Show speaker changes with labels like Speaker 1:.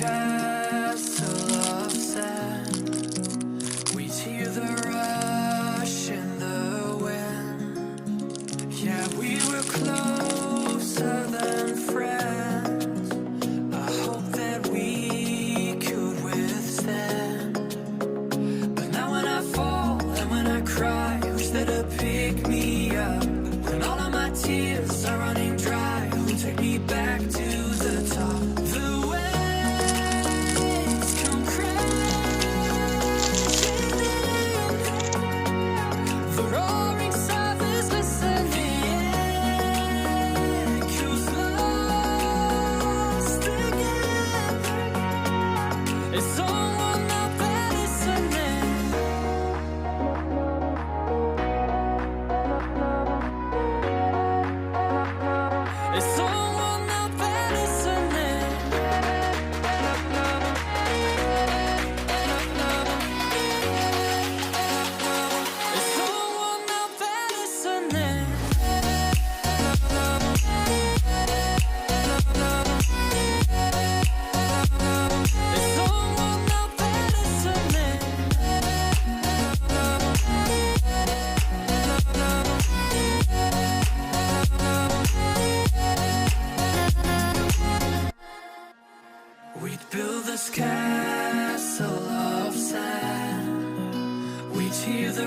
Speaker 1: castle of sand. We'd hear the rush in the wind. Yeah, we were closer than friends. I hope that we could withstand. But now when I fall and when I cry, who's there to pick me up? When all of my tears are running dry, who'll take me back to the top? The waves come crashing in. The roaring surface listening. Echoes lost again. Is someone out there listening? Is someone out there listening? Is someone out there listening? Is someone out there listening? We'd build this castle of sand. We'd hear the